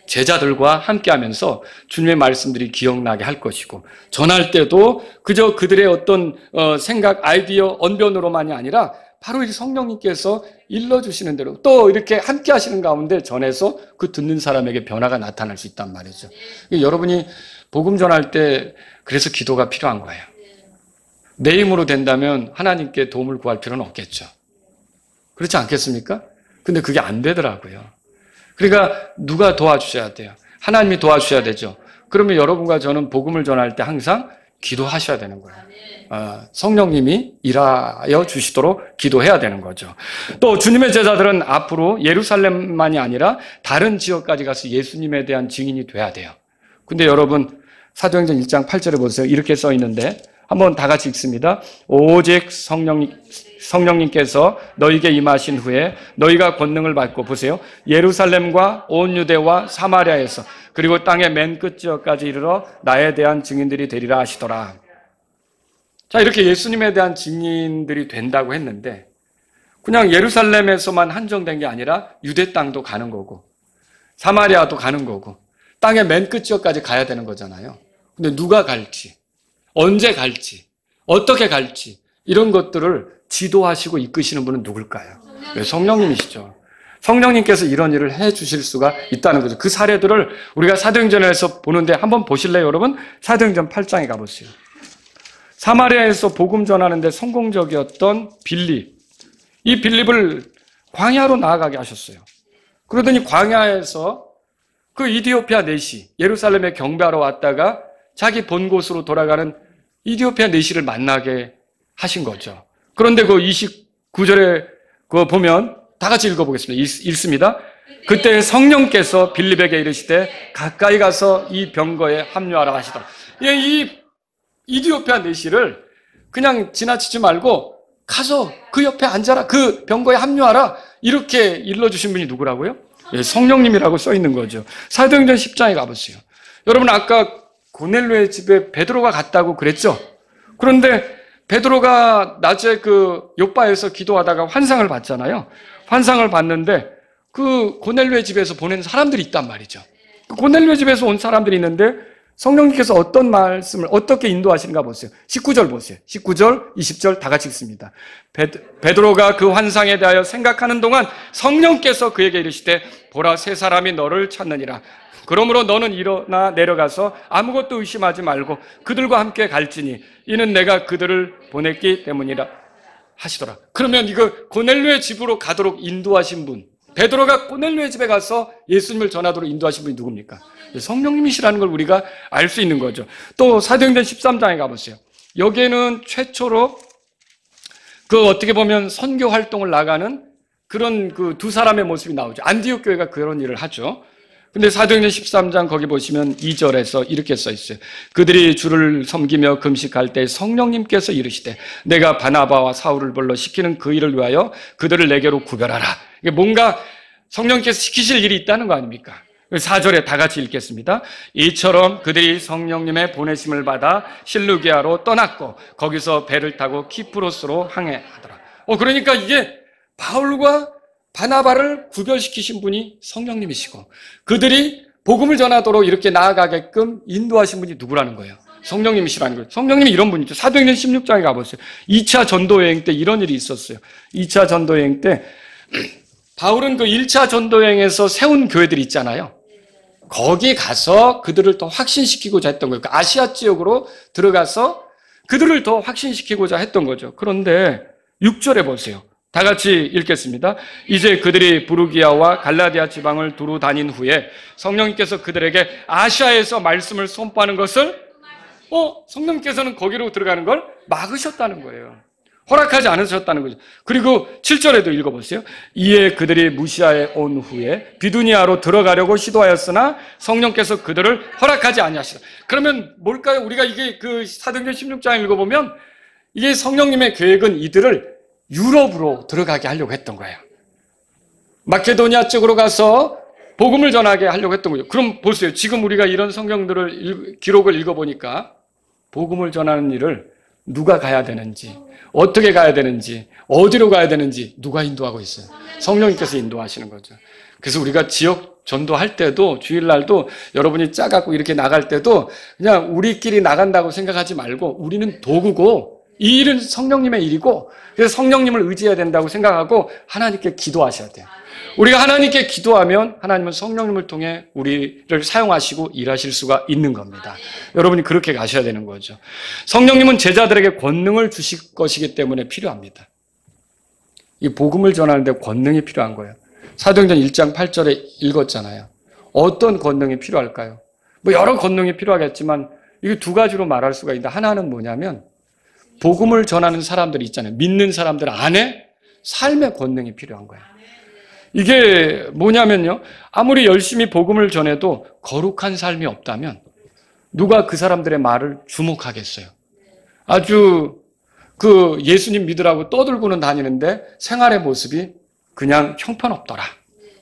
제자들과 함께하면서 주님의 말씀들이 기억나게 할 것이고, 전할 때도 그저 그들의 어떤 생각, 아이디어, 언변으로만이 아니라 바로 이 성령님께서 일러주시는 대로 또 이렇게 함께 하시는 가운데 전해서 그 듣는 사람에게 변화가 나타날 수 있단 말이죠. 여러분이 복음 전할 때 그래서 기도가 필요한 거예요. 내 힘으로 된다면 하나님께 도움을 구할 필요는 없겠죠. 그렇지 않겠습니까? 근데 그게 안 되더라고요. 그러니까 누가 도와주셔야 돼요? 하나님이 도와주셔야 되죠. 그러면 여러분과 저는 복음을 전할 때 항상 기도하셔야 되는 거예요. 성령님이 일하여 주시도록 기도해야 되는 거죠. 또 주님의 제자들은 앞으로 예루살렘만이 아니라 다른 지역까지 가서 예수님에 대한 증인이 돼야 돼요. 근데 여러분 사도행전 1장 8절에 보세요. 이렇게 써 있는데 한번 다 같이 읽습니다. 오직 성령님께서 너희에게 임하신 후에 너희가 권능을 받고, 보세요, 예루살렘과 온 유대와 사마리아에서 그리고 땅의 맨 끝 지역까지 이르러 나에 대한 증인들이 되리라 하시더라. 자, 이렇게 예수님에 대한 증인들이 된다고 했는데 그냥 예루살렘에서만 한정된 게 아니라 유대 땅도 가는 거고 사마리아도 가는 거고 땅의 맨 끝 지역까지 가야 되는 거잖아요. 근데 누가 갈지, 언제 갈지, 어떻게 갈지 이런 것들을 지도하시고 이끄시는 분은 누굴까요? 성령님이시죠. 성령님께서 이런 일을 해 주실 수가 있다는 거죠. 그 사례들을 우리가 사도행전에서 보는데 한번 보실래요, 여러분? 사도행전 8장에 가보세요. 사마리아에서 복음 전하는데 성공적이었던 빌립. 이 빌립을 광야로 나아가게 하셨어요. 그러더니 광야에서 그 이디오피아 내시, 예루살렘에 경배하러 왔다가 자기 본 곳으로 돌아가는 이디오피아 내시를 만나게 하신 거죠. 그런데 그 29절에 그거 보면 다 같이 읽어보겠습니다. 읽습니다. 그때 성령께서 빌립에게 이르시되 가까이 가서 이 병거에 합류하라 하시더라. 이 이디오피아 내시를 그냥 지나치지 말고 가서 그 옆에 앉아라, 그 병거에 합류하라, 이렇게 일러주신 분이 누구라고요? 성령님이라고 써 있는 거죠. 사도행전 10장에 가보세요. 여러분 아까 고넬료의 집에 베드로가 갔다고 그랬죠? 그런데 베드로가 낮에 그 요바에서 기도하다가 환상을 봤잖아요. 환상을 봤는데 그 고넬료의 집에서 보낸 사람들이 있단 말이죠. 그 고넬료의 집에서 온 사람들이 있는데 성령님께서 어떤 말씀을 어떻게 인도하시는가 보세요. 19절 보세요. 19절, 20절 다 같이 읽습니다. 베드로가 그 환상에 대하여 생각하는 동안 성령께서 그에게 이르시되 보라, 세 사람이 너를 찾느니라. 그러므로 너는 일어나 내려가서 아무것도 의심하지 말고 그들과 함께 갈지니 이는 내가 그들을 보냈기 때문이라 하시더라. 그러면 이거 고넬료의 집으로 가도록 인도하신 분, 베드로가 고넬료의 집에 가서 예수님을 전하도록 인도하신 분이 누굽니까? 성령님이시라는 걸 우리가 알 수 있는 거죠. 또 사도행전 13장에 가보세요. 여기에는 최초로 그 어떻게 보면 선교 활동을 나가는 그런 그 두 사람의 모습이 나오죠. 안디옥 교회가 그런 일을 하죠. 근데 사도행전 13장 거기 보시면 2절에서 이렇게 써 있어요. 그들이 주를 섬기며 금식할 때 성령님께서 이르시되 내가 바나바와 사울을 불러 시키는 그 일을 위하여 그들을 내게로 구별하라. 이게 뭔가 성령께서 시키실 일이 있다는 거 아닙니까? 4절에 다 같이 읽겠습니다. 이처럼 그들이 성령님의 보내심을 받아 실루기아로 떠났고 거기서 배를 타고 키프로스로 항해하더라. 그러니까 이게 바울과 바나바를 구별시키신 분이 성령님이시고 그들이 복음을 전하도록 이렇게 나아가게끔 인도하신 분이 누구라는 거예요? 성령님이시라는 거예요. 성령님이 이런 분이죠. 사도행전 16장에 가보세요. 2차 전도여행 때 이런 일이 있었어요. 2차 전도여행 때 바울은 그 1차 전도여행에서 세운 교회들이 있잖아요. 거기 가서 그들을 더 확신시키고자 했던 거예요. 아시아 지역으로 들어가서 그들을 더 확신시키고자 했던 거죠. 그런데 6절에 보세요. 다 같이 읽겠습니다. 이제 그들이 부르기아와 갈라디아 지방을 두루 다닌 후에 성령님께서 그들에게 아시아에서 말씀을 선포하는 것을 성령님께서는 거기로 들어가는 걸 막으셨다는 거예요. 허락하지 않으셨다는 거죠. 그리고 7절에도 읽어보세요. 이에 그들이 무시아에 온 후에 비두니아로 들어가려고 시도하였으나 성령께서 그들을 허락하지 아니하시다. 그러면 뭘까요? 우리가 이게 그 사도행전 16장 읽어보면 이게 성령님의 계획은 이들을 유럽으로 들어가게 하려고 했던 거예요. 마케도니아 쪽으로 가서 복음을 전하게 하려고 했던 거죠. 그럼 보세요. 지금 우리가 이런 성경들을 기록을 읽어보니까 복음을 전하는 일을 누가 가야 되는지, 어떻게 가야 되는지, 어디로 가야 되는지 누가 인도하고 있어요? 성령님께서 인도하시는 거죠. 그래서 우리가 지역 전도할 때도, 주일날도 여러분이 짜갖고 이렇게 나갈 때도 그냥 우리끼리 나간다고 생각하지 말고 우리는 도구고 이 일은 성령님의 일이고, 그래서 성령님을 의지해야 된다고 생각하고 하나님께 기도하셔야 돼요. 우리가 하나님께 기도하면 하나님은 성령님을 통해 우리를 사용하시고 일하실 수가 있는 겁니다. 여러분이 그렇게 가셔야 되는 거죠. 성령님은 제자들에게 권능을 주실 것이기 때문에 필요합니다. 이 복음을 전하는데 권능이 필요한 거예요. 사도행전 1장 8절에 읽었잖아요. 어떤 권능이 필요할까요? 뭐 여러 권능이 필요하겠지만 이게 두 가지로 말할 수가 있는데, 하나는 뭐냐면 복음을 전하는 사람들이 있잖아요. 믿는 사람들 안에 삶의 권능이 필요한 거예요. 이게 뭐냐면요, 아무리 열심히 복음을 전해도 거룩한 삶이 없다면 누가 그 사람들의 말을 주목하겠어요? 아주 예수님 믿으라고 떠들고는 다니는데 생활의 모습이 그냥 형편없더라,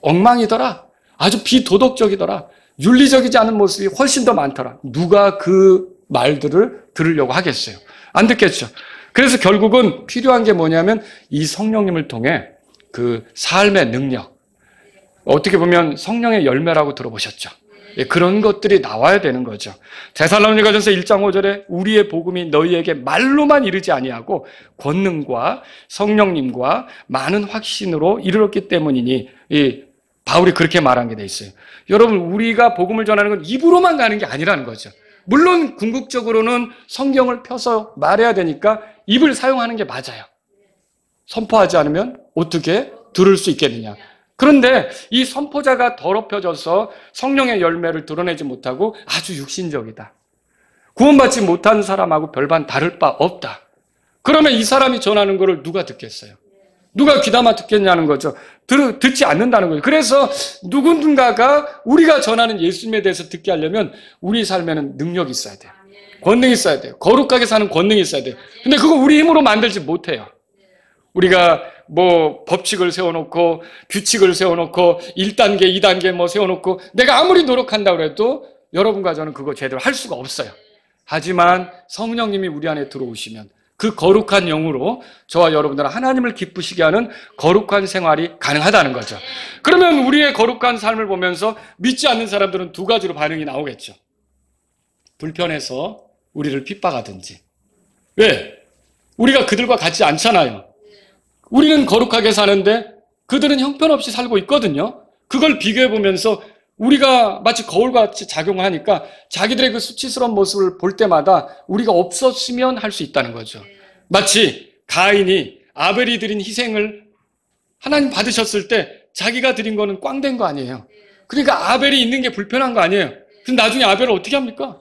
엉망이더라, 아주 비도덕적이더라, 윤리적이지 않은 모습이 훨씬 더 많더라. 누가 그 말들을 들으려고 하겠어요? 안 듣겠죠. 그래서 결국은 필요한 게 뭐냐면 이 성령님을 통해 그 삶의 능력, 어떻게 보면 성령의 열매라고 들어보셨죠. 그런 것들이 나와야 되는 거죠. 데살로니가전서 1장 5절에 우리의 복음이 너희에게 말로만 이르지 아니하고 권능과 성령님과 많은 확신으로 이르렀기 때문이니, 바울이 그렇게 말한 게 돼 있어요. 여러분, 우리가 복음을 전하는 건 입으로만 가는 게 아니라는 거죠. 물론 궁극적으로는 성경을 펴서 말해야 되니까 입을 사용하는 게 맞아요. 선포하지 않으면 어떻게 들을 수 있겠느냐. 그런데 이 선포자가 더럽혀져서 성령의 열매를 드러내지 못하고 아주 육신적이다, 구원받지 못한 사람하고 별반 다를 바 없다, 그러면 이 사람이 전하는 것을 누가 듣겠어요? 누가 귀담아 듣겠냐는 거죠. 듣지 않는다는 거죠. 그래서 누군가가 우리가 전하는 예수님에 대해서 듣게 하려면 우리 삶에는 능력이 있어야 돼요. 권능이 있어야 돼요. 거룩하게 사는 권능이 있어야 돼요. 근데 그거 우리 힘으로 만들지 못해요. 우리가 뭐 법칙을 세워놓고 규칙을 세워놓고 1단계, 2단계 뭐 세워놓고 내가 아무리 노력한다고 해도 여러분과 저는 그거 제대로 할 수가 없어요. 하지만 성령님이 우리 안에 들어오시면 그 거룩한 영으로 저와 여러분들은 하나님을 기쁘시게 하는 거룩한 생활이 가능하다는 거죠. 그러면 우리의 거룩한 삶을 보면서 믿지 않는 사람들은 두 가지로 반응이 나오겠죠. 불편해서 우리를 핍박하든지. 왜? 우리가 그들과 같지 않잖아요. 우리는 거룩하게 사는데 그들은 형편없이 살고 있거든요. 그걸 비교해보면서 우리가 마치 거울같이 작용하니까 자기들의 그 수치스러운 모습을 볼 때마다 우리가 없었으면 할 수 있다는 거죠. 마치 가인이 아벨이 드린 희생을 하나님 받으셨을 때 자기가 드린 거는 꽝된 거 아니에요. 그러니까 아벨이 있는 게 불편한 거 아니에요. 근데 나중에 아벨을 어떻게 합니까?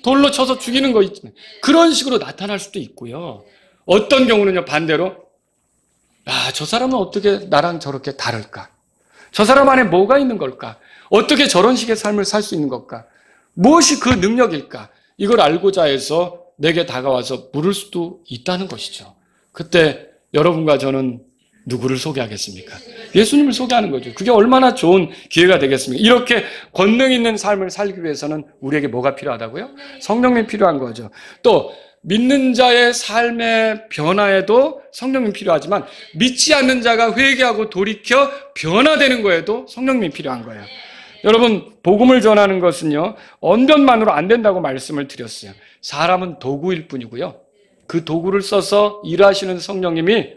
돌로 쳐서 죽이는 거 있잖아요. 그런 식으로 나타날 수도 있고요. 어떤 경우는요, 반대로 저 사람은 어떻게 나랑 저렇게 다를까? 저 사람 안에 뭐가 있는 걸까? 어떻게 저런 식의 삶을 살 수 있는 걸까? 무엇이 그 능력일까? 이걸 알고자 해서 내게 다가와서 물을 수도 있다는 것이죠. 그때 여러분과 저는 누구를 소개하겠습니까? 예수님을 소개하는 거죠. 그게 얼마나 좋은 기회가 되겠습니까? 이렇게 권능 있는 삶을 살기 위해서는 우리에게 뭐가 필요하다고요? 성령님이 필요한 거죠. 또 믿는 자의 삶의 변화에도 성령님이 필요하지만 믿지 않는 자가 회개하고 돌이켜 변화되는 거에도 성령님이 필요한 거예요. 여러분, 복음을 전하는 것은요, 언변만으로 안 된다고 말씀을 드렸어요. 사람은 도구일 뿐이고요. 그 도구를 써서 일하시는 성령님이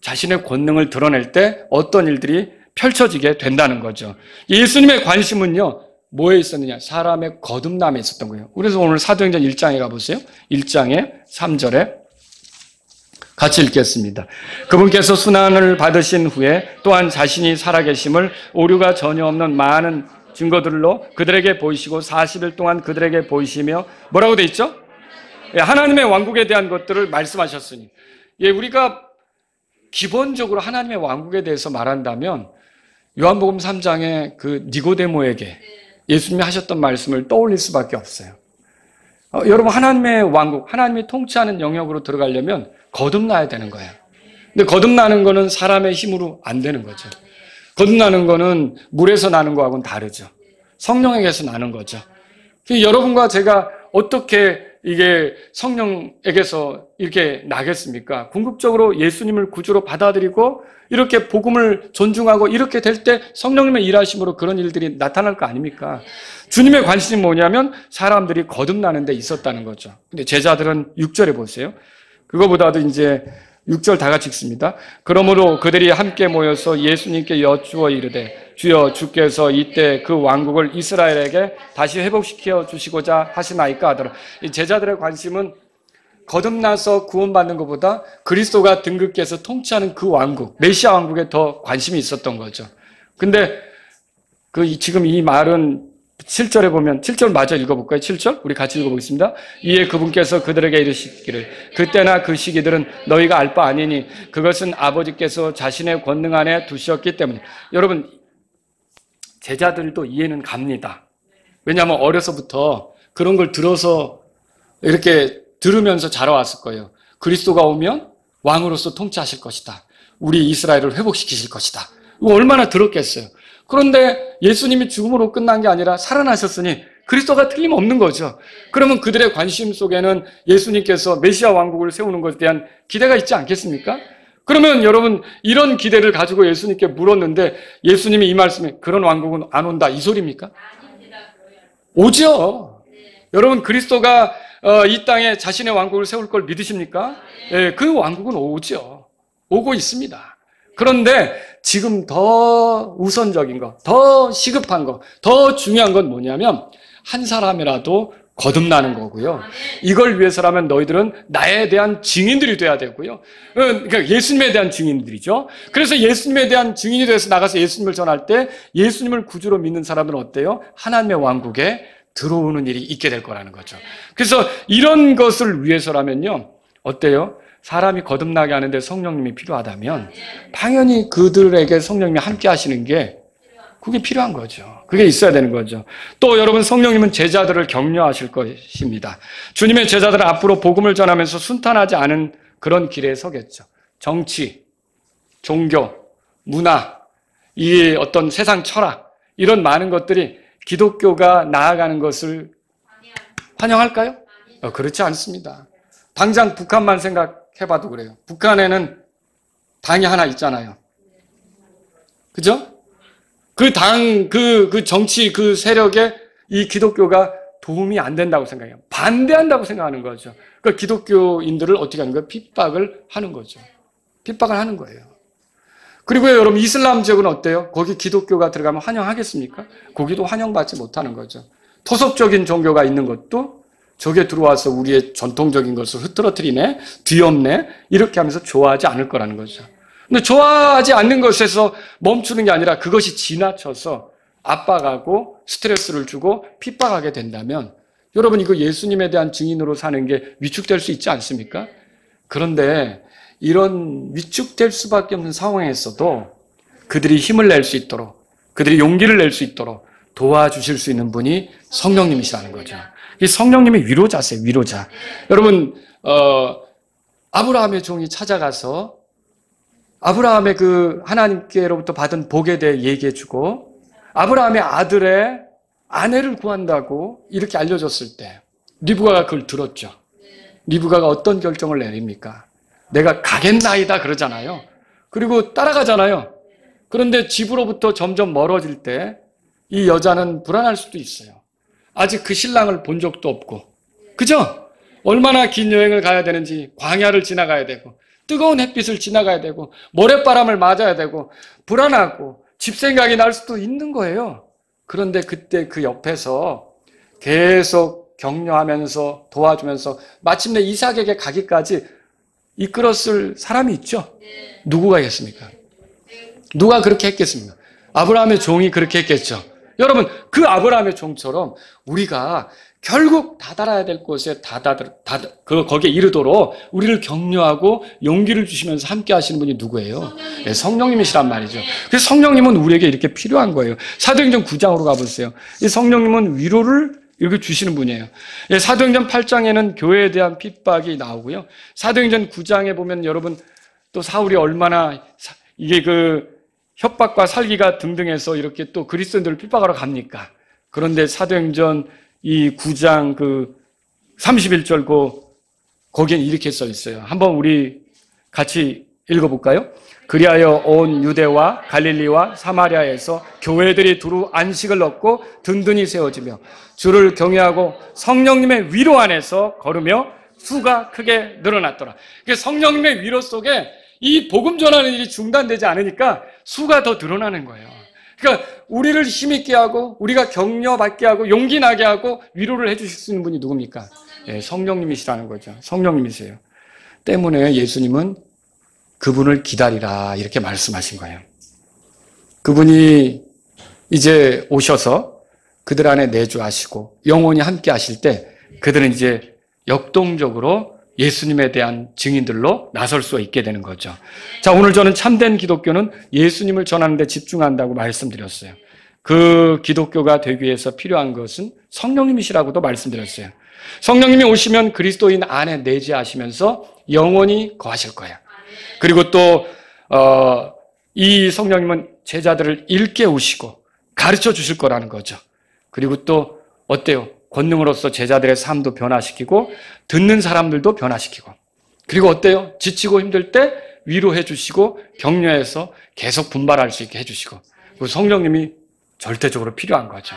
자신의 권능을 드러낼 때 어떤 일들이 펼쳐지게 된다는 거죠. 예수님의 관심은요, 뭐에 있었느냐? 사람의 거듭남에 있었던 거예요. 그래서 오늘 사도행전 1장에 가보세요. 1장에 3절에 같이 읽겠습니다. 그분께서 순환을 받으신 후에 또한 자신이 살아계심을 오류가 전혀 없는 많은 증거들로 그들에게 보이시고 40일 동안 그들에게 보이시며 뭐라고 돼 있죠? 하나님의 왕국에 대한 것들을 말씀하셨으니, 우리가 기본적으로 하나님의 왕국에 대해서 말한다면 요한복음 3장에 그 니고데모에게 예수님이 하셨던 말씀을 떠올릴 수밖에 없어요. 여러분, 하나님의 왕국, 하나님이 통치하는 영역으로 들어가려면 거듭나야 되는 거예요. 근데 거듭나는 거는 사람의 힘으로 안 되는 거죠. 거듭나는 거는 물에서 나는 거하고는 다르죠. 성령에게서 나는 거죠. 여러분과 제가 어떻게 이게 성령에게서 이렇게 나겠습니까? 궁극적으로 예수님을 구주로 받아들이고 이렇게 복음을 존중하고 이렇게 될 때 성령님의 일하심으로 그런 일들이 나타날 거 아닙니까? 주님의 관심이 뭐냐면 사람들이 거듭나는 데 있었다는 거죠. 근데 제자들은 6절에 보세요. 그거보다도 이제 6절 다 같이 읽습니다. 그러므로 그들이 함께 모여서 예수님께 여쭈어 이르되 주여 주께서 이때 그 왕국을 이스라엘에게 다시 회복시켜 주시고자 하시나이까 하더라. 이 제자들의 관심은 거듭나서 구원받는 것보다 그리스도가 등극해서 통치하는 그 왕국, 메시아 왕국에 더 관심이 있었던 거죠. 근데 지금 이 말은 7절에 보면 7절 마저 읽어볼까요? 7절? 우리 같이 읽어보겠습니다. 이에 그분께서 그들에게 이르시기를 그때나 그 시기들은 너희가 알 바 아니니 그것은 아버지께서 자신의 권능 안에 두셨기 때문에. 여러분, 제자들도 이해는 갑니다. 왜냐하면 어려서부터 그런 걸 들어서 이렇게 들으면서 자라왔을 거예요. 그리스도가 오면 왕으로서 통치하실 것이다. 우리 이스라엘을 회복시키실 것이다. 이거 얼마나 들었겠어요. 그런데 예수님이 죽음으로 끝난 게 아니라 살아나셨으니 그리스도가 틀림없는 거죠. 그러면 그들의 관심 속에는 예수님께서 메시아 왕국을 세우는 것에 대한 기대가 있지 않겠습니까? 그러면 여러분 이런 기대를 가지고 예수님께 물었는데 예수님이 이 말씀에 그런 왕국은 안 온다 이 소리입니까? 오죠. 여러분 그리스도가 이 땅에 자신의 왕국을 세울 걸 믿으십니까? 예, 그 왕국은 오죠. 오고 있습니다. 그런데 지금 더 우선적인 거, 더 시급한 거, 더 중요한 건 뭐냐면 한 사람이라도 거듭나는 거고요. 이걸 위해서라면 너희들은 나에 대한 증인들이 돼야 되고요. 그러니까 예수님에 대한 증인들이죠. 그래서 예수님에 대한 증인이 돼서 나가서 예수님을 전할 때 예수님을 구주로 믿는 사람들은 어때요? 하나님의 왕국에 들어오는 일이 있게 될 거라는 거죠. 그래서 이런 것을 위해서라면요. 어때요? 사람이 거듭나게 하는데 성령님이 필요하다면 당연히 그들에게 성령님이 함께 하시는 게 그게 필요한 거죠. 그게 있어야 되는 거죠. 또 여러분 성령님은 제자들을 격려하실 것입니다. 주님의 제자들은 앞으로 복음을 전하면서 순탄하지 않은 그런 길에 서겠죠. 정치, 종교, 문화, 이 어떤 세상 철학 이런 많은 것들이 기독교가 나아가는 것을 환영할까요? 그렇지 않습니다. 당장 북한만 생각해봐도 그래요. 북한에는 당이 하나 있잖아요. 그죠? 그 당, 그 정치, 그 세력에 이 기독교가 도움이 안 된다고 생각해요. 반대한다고 생각하는 거죠. 그러니까 기독교인들을 어떻게 하는 거예요? 핍박을 하는 거죠. 핍박을 하는 거예요. 그리고 여러분 이슬람 지역은 어때요? 거기 기독교가 들어가면 환영하겠습니까? 거기도 환영받지 못하는 거죠. 토속적인 종교가 있는 것도 저게 들어와서 우리의 전통적인 것을 흐트러뜨리네, 뒤엎네 이렇게 하면서 좋아하지 않을 거라는 거죠. 근데 좋아하지 않는 것에서 멈추는 게 아니라 그것이 지나쳐서 압박하고 스트레스를 주고 핍박하게 된다면 여러분 이거 예수님에 대한 증인으로 사는 게 위축될 수 있지 않습니까? 그런데 이런 위축될 수밖에 없는 상황에서도 그들이 힘을 낼 수 있도록 그들이 용기를 낼 수 있도록 도와주실 수 있는 분이 성령님이시라는 거죠. 이 성령님이 위로자세요. 위로자. 여러분 아브라함의 종이 찾아가서 아브라함의 그 하나님께로부터 받은 복에 대해 얘기해주고 아브라함의 아들의 아내를 구한다고 이렇게 알려줬을 때 리브가가 그걸 들었죠. 리브가가 어떤 결정을 내립니까? 내가 가겠나이다 그러잖아요. 그리고 따라가잖아요. 그런데 집으로부터 점점 멀어질 때 이 여자는 불안할 수도 있어요. 아직 그 신랑을 본 적도 없고 그죠? 얼마나 긴 여행을 가야 되는지 광야를 지나가야 되고 뜨거운 햇빛을 지나가야 되고 모래바람을 맞아야 되고 불안하고 집 생각이 날 수도 있는 거예요. 그런데 그때 그 옆에서 계속 격려하면서 도와주면서 마침내 이삭에게 가기까지 이끌었을 사람이 있죠. 누구가겠습니까? 누가 그렇게 했겠습니까? 아브라함의 종이 그렇게 했겠죠. 여러분 그 아브라함의 종처럼 우리가 결국 다다라야 될 곳에 거기에 이르도록 우리를 격려하고 용기를 주시면서 함께 하시는 분이 누구예요? 네, 성령님이시란 말이죠. 그래서 성령님은 우리에게 이렇게 필요한 거예요. 사도행전 9장으로 가보세요. 이 성령님은 위로를 이렇게 주시는 분이에요. 예, 사도행전 8장에는 교회에 대한 핍박이 나오고요. 사도행전 9장에 보면 여러분 또 사울이 얼마나 이게 그 협박과 살기가 등등해서 이렇게 또 그리스도인들을 핍박하러 갑니까? 그런데 사도행전 이 9장 그 31절 거기엔 이렇게 써 있어요. 한번 우리 같이 읽어볼까요? 그리하여 온 유대와 갈릴리와 사마리아에서 교회들이 두루 안식을 얻고 든든히 세워지며 주를 경외하고 성령님의 위로 안에서 걸으며 수가 크게 늘어났더라. 성령님의 위로 속에 이 복음 전하는 일이 중단되지 않으니까 수가 더 늘어나는 거예요. 그러니까 우리를 힘있게 하고 우리가 격려받게 하고 용기 나게 하고 위로를 해주실 수 있는 분이 누굽니까? 예, 성령님이시라는 거죠. 성령님이세요. 때문에 예수님은 그분을 기다리라 이렇게 말씀하신 거예요. 그분이 이제 오셔서 그들 안에 내주하시고 영원히 함께 하실 때 그들은 이제 역동적으로 예수님에 대한 증인들로 나설 수 있게 되는 거죠. 자, 오늘 저는 참된 기독교는 예수님을 전하는 데 집중한다고 말씀드렸어요. 그 기독교가 되기 위해서 필요한 것은 성령님이시라고도 말씀드렸어요. 성령님이 오시면 그리스도인 안에 내재하시면서 영원히 거하실 거예요. 그리고 또 이 성령님은 제자들을 일깨우시고 가르쳐 주실 거라는 거죠. 그리고 또 어때요? 권능으로서 제자들의 삶도 변화시키고 듣는 사람들도 변화시키고 그리고 어때요? 지치고 힘들 때 위로해 주시고 격려해서 계속 분발할 수 있게 해주시고 그 성령님이 절대적으로 필요한 거죠.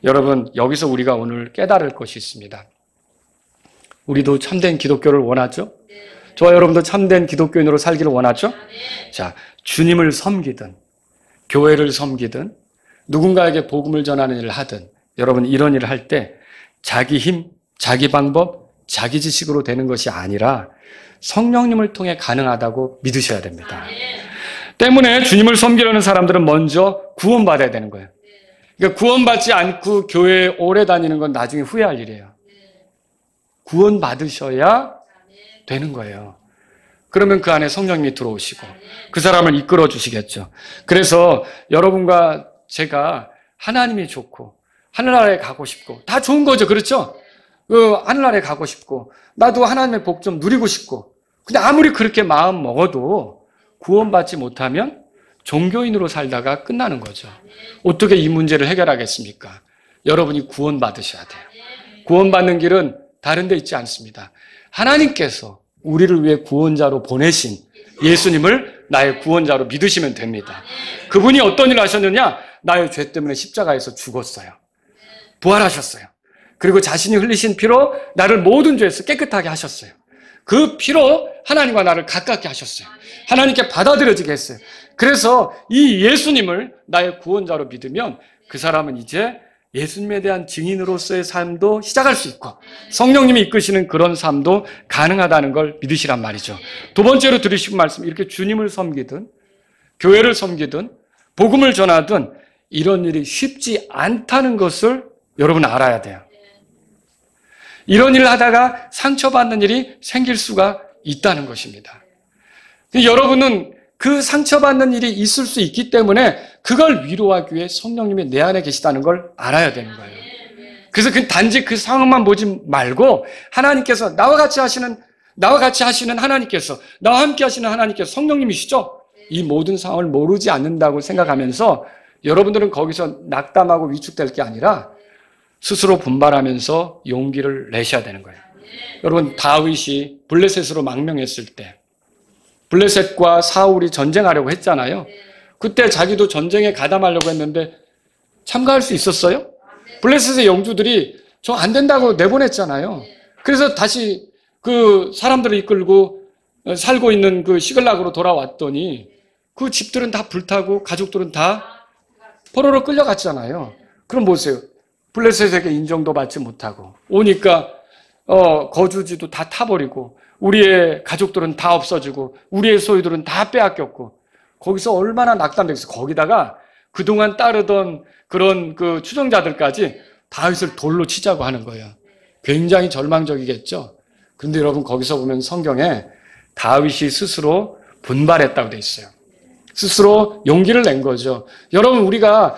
여러분, 여기서 우리가 오늘 깨달을 것이 있습니다. 우리도 참된 기독교를 원하죠? 저와 여러분도 참된 기독교인으로 살기를 원하죠? 자, 주님을 섬기든 교회를 섬기든 누군가에게 복음을 전하는 일을 하든 여러분 이런 일을 할 때 자기 힘, 자기 방법, 자기 지식으로 되는 것이 아니라 성령님을 통해 가능하다고 믿으셔야 됩니다. 때문에 주님을 섬기려는 사람들은 먼저 구원받아야 되는 거예요. 그러니까 구원받지 않고 교회에 오래 다니는 건 나중에 후회할 일이에요. 구원받으셔야 되는 거예요. 그러면 그 안에 성령님이 들어오시고 그 사람을 이끌어 주시겠죠. 그래서 여러분과 제가 하나님이 좋고 하늘나라에 가고 싶고 다 좋은 거죠. 그렇죠? 하늘나라에 가고 싶고 나도 하나님의 복 좀 누리고 싶고 근데 아무리 그렇게 마음 먹어도 구원받지 못하면 종교인으로 살다가 끝나는 거죠. 어떻게 이 문제를 해결하겠습니까? 여러분이 구원받으셔야 돼요. 구원받는 길은 다른 데 있지 않습니다. 하나님께서 우리를 위해 구원자로 보내신 예수님을 나의 구원자로 믿으시면 됩니다. 그분이 어떤 일을 하셨느냐? 나의 죄 때문에 십자가에서 죽었어요. 부활하셨어요. 그리고 자신이 흘리신 피로 나를 모든 죄에서 깨끗하게 하셨어요. 그 피로 하나님과 나를 가깝게 하셨어요. 하나님께 받아들여지게 했어요. 그래서 이 예수님을 나의 구원자로 믿으면 그 사람은 이제 예수님에 대한 증인으로서의 삶도 시작할 수 있고 성령님이 이끄시는 그런 삶도 가능하다는 걸 믿으시란 말이죠. 두 번째로 들으시고 말씀, 이렇게 주님을 섬기든 교회를 섬기든 복음을 전하든 이런 일이 쉽지 않다는 것을 여러분 알아야 돼요. 이런 일을 하다가 상처받는 일이 생길 수가 있다는 것입니다. 여러분은 그 상처받는 일이 있을 수 있기 때문에 그걸 위로하기 위해 성령님이 내 안에 계시다는 걸 알아야 되는 거예요. 그래서 단지 그 상황만 보지 말고 하나님께서 나와 같이 하시는 하나님께서 나와 함께 하시는 하나님께서 성령님이시죠? 이 모든 상황을 모르지 않는다고 생각하면서 여러분들은 거기서 낙담하고 위축될 게 아니라 스스로 분발하면서 용기를 내셔야 되는 거예요. 여러분, 다윗이 블레셋으로 망명했을 때 블레셋과 사울이 전쟁하려고 했잖아요. 그때 자기도 전쟁에 가담하려고 했는데 참가할 수 있었어요? 블레셋의 영주들이 저 안 된다고 내보냈잖아요. 그래서 다시 그 사람들을 이끌고 살고 있는 그 시글락으로 돌아왔더니 그 집들은 다 불타고 가족들은 다 포로로 끌려갔잖아요. 그럼 보세요. 블레셋에게 인정도 받지 못하고 오니까 거주지도 다 타버리고 우리의 가족들은 다 없어지고 우리의 소유들은 다 빼앗겼고 거기서 얼마나 낙담되겠어요. 거기다가 그동안 따르던 그런 그 추종자들까지 다윗을 돌로 치자고 하는 거예요. 굉장히 절망적이겠죠. 그런데 여러분 거기서 보면 성경에 다윗이 스스로 분발했다고 돼 있어요. 스스로 용기를 낸 거죠. 여러분, 우리가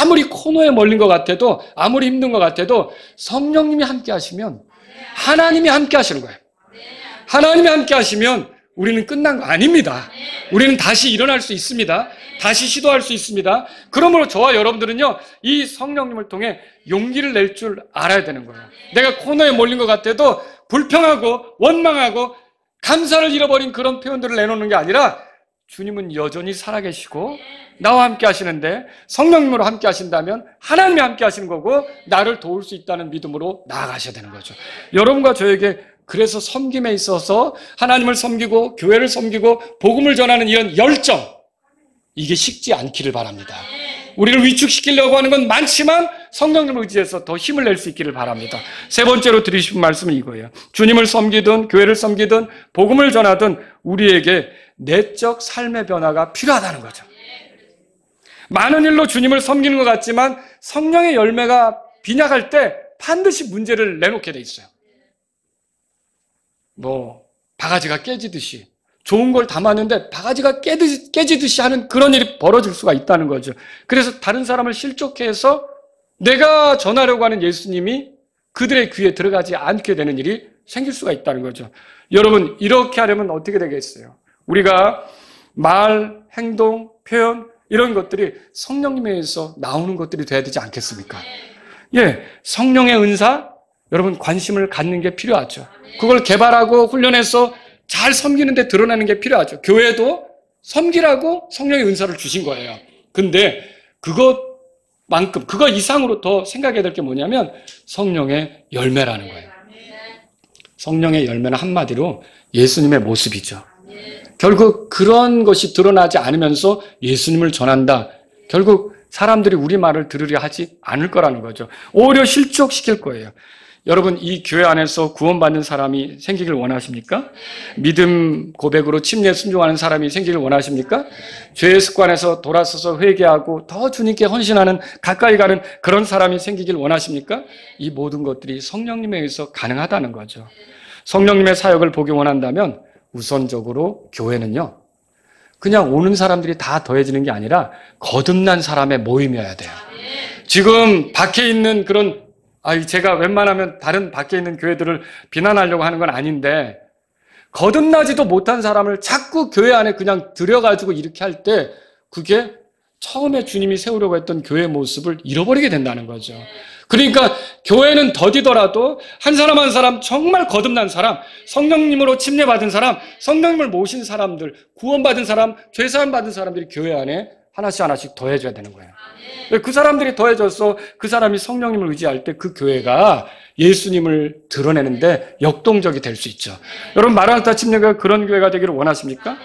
아무리 코너에 몰린 것 같아도 아무리 힘든 것 같아도 성령님이 함께 하시면 하나님이 함께 하시는 거예요. 하나님이 함께 하시면 우리는 끝난 거 아닙니다. 우리는 다시 일어날 수 있습니다. 다시 시도할 수 있습니다. 그러므로 저와 여러분들은요, 이 성령님을 통해 용기를 낼 줄 알아야 되는 거예요. 내가 코너에 몰린 것 같아도 불평하고 원망하고 감사를 잃어버린 그런 표현들을 내놓는 게 아니라 주님은 여전히 살아계시고 나와 함께 하시는데 성령님으로 함께 하신다면 하나님이 함께 하시는 거고 나를 도울 수 있다는 믿음으로 나아가셔야 되는 거죠. 여러분과 저에게 그래서 섬김에 있어서 하나님을 섬기고 교회를 섬기고 복음을 전하는 이런 열정, 이게 식지 않기를 바랍니다. 우리를 위축시키려고 하는 건 많지만 성령님을 의지해서 더 힘을 낼 수 있기를 바랍니다. 세 번째로 드리고 싶은 말씀은 이거예요. 주님을 섬기든 교회를 섬기든 복음을 전하든 우리에게 내적 삶의 변화가 필요하다는 거죠. 많은 일로 주님을 섬기는 것 같지만 성령의 열매가 빈약할 때 반드시 문제를 내놓게 돼 있어요. 바가지가 깨지듯이 좋은 걸 담았는데 바가지가 깨지듯이 하는 그런 일이 벌어질 수가 있다는 거죠. 그래서 다른 사람을 실족해 해서 내가 전하려고 하는 예수님이 그들의 귀에 들어가지 않게 되는 일이 생길 수가 있다는 거죠. 여러분, 이렇게 하려면 어떻게 되겠어요? 우리가 말, 행동, 표현 이런 것들이 성령님에 의해서 나오는 것들이 돼야 되지 않겠습니까? 예, 성령의 은사, 여러분 관심을 갖는 게 필요하죠. 그걸 개발하고 훈련해서 잘 섬기는 데 드러내는 게 필요하죠. 교회도 섬기라고 성령의 은사를 주신 거예요. 근데 그것만큼, 그거 이상으로 더 생각해야 될 게 뭐냐면 성령의 열매라는 거예요. 성령의 열매는 한마디로 예수님의 모습이죠. 결국 그런 것이 드러나지 않으면서 예수님을 전한다. 결국 사람들이 우리 말을 들으려 하지 않을 거라는 거죠. 오히려 실족시킬 거예요. 여러분, 이 교회 안에서 구원받는 사람이 생기길 원하십니까? 믿음 고백으로 침례 순종하는 사람이 생기길 원하십니까? 죄의 습관에서 돌아서서 회개하고 더 주님께 헌신하는, 가까이 가는 그런 사람이 생기길 원하십니까? 이 모든 것들이 성령님에 의해서 가능하다는 거죠. 성령님의 사역을 보기 원한다면 우선적으로 교회는요, 그냥 오는 사람들이 다 더해지는 게 아니라 거듭난 사람의 모임이어야 돼요. 지금 밖에 있는 그런, 제가 웬만하면 다른 밖에 있는 교회들을 비난하려고 하는 건 아닌데, 거듭나지도 못한 사람을 자꾸 교회 안에 그냥 들여가지고 이렇게 할 때 그게 처음에 주님이 세우려고 했던 교회의 모습을 잃어버리게 된다는 거죠. 그러니까 교회는 더디더라도 한 사람 한 사람 정말 거듭난 사람, 성령님으로 침례받은 사람, 성령님을 모신 사람들, 구원받은 사람, 죄사함 받은 사람들이 교회 안에 하나씩 더해져야 되는 거예요. 그 사람들이 더해져서 그 사람이 성령님을 의지할 때 그 교회가 예수님을 드러내는데 역동적이 될 수 있죠. 여러분, 마라나타 침례교회가 그런 교회가 되기를 원하십니까?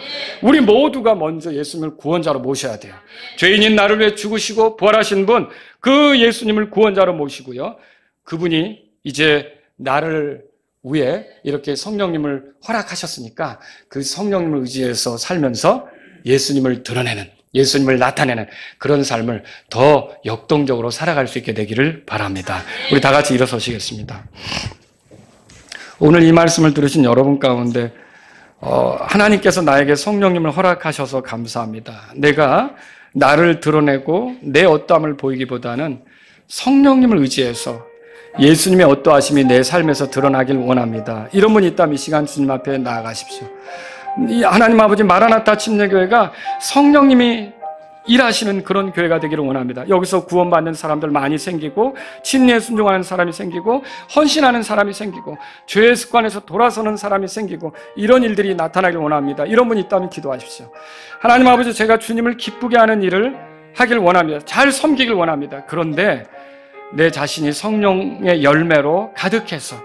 우리 모두가 먼저 예수님을 구원자로 모셔야 돼요. 죄인인 나를 위해 죽으시고 부활하신 분, 그 예수님을 구원자로 모시고요. 그분이 이제 나를 위해 이렇게 성령님을 허락하셨으니까 그 성령님을 의지해서 살면서 예수님을 드러내는, 예수님을 나타내는 그런 삶을 더 역동적으로 살아갈 수 있게 되기를 바랍니다. 우리 다 같이 일어서시겠습니다. 오늘 이 말씀을 들으신 여러분 가운데 하나님께서 나에게 성령님을 허락하셔서 감사합니다. 내가 나를 드러내고 내 어떠함을 보이기보다는 성령님을 의지해서 예수님의 어떠하심이 내 삶에서 드러나길 원합니다. 이런 분이 있다면 이 시간 주님 앞에 나아가십시오. 이 하나님 아버지 마라나타 침례교회가 성령님이 일하시는 그런 교회가 되기를 원합니다. 여기서 구원받는 사람들 많이 생기고 침례에 순종하는 사람이 생기고 헌신하는 사람이 생기고 죄의 습관에서 돌아서는 사람이 생기고 이런 일들이 나타나길 원합니다. 이런 분이 있다면 기도하십시오. 하나님 아버지, 제가 주님을 기쁘게 하는 일을 하길 원합니다. 잘 섬기길 원합니다. 그런데 내 자신이 성령의 열매로 가득해서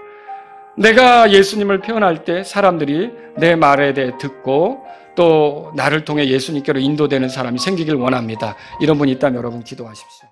내가 예수님을 표현할 때 사람들이 내 말에 대해 듣고 또 나를 통해 예수님께로 인도되는 사람이 생기길 원합니다. 이런 분이 있다면 여러분 기도하십시오.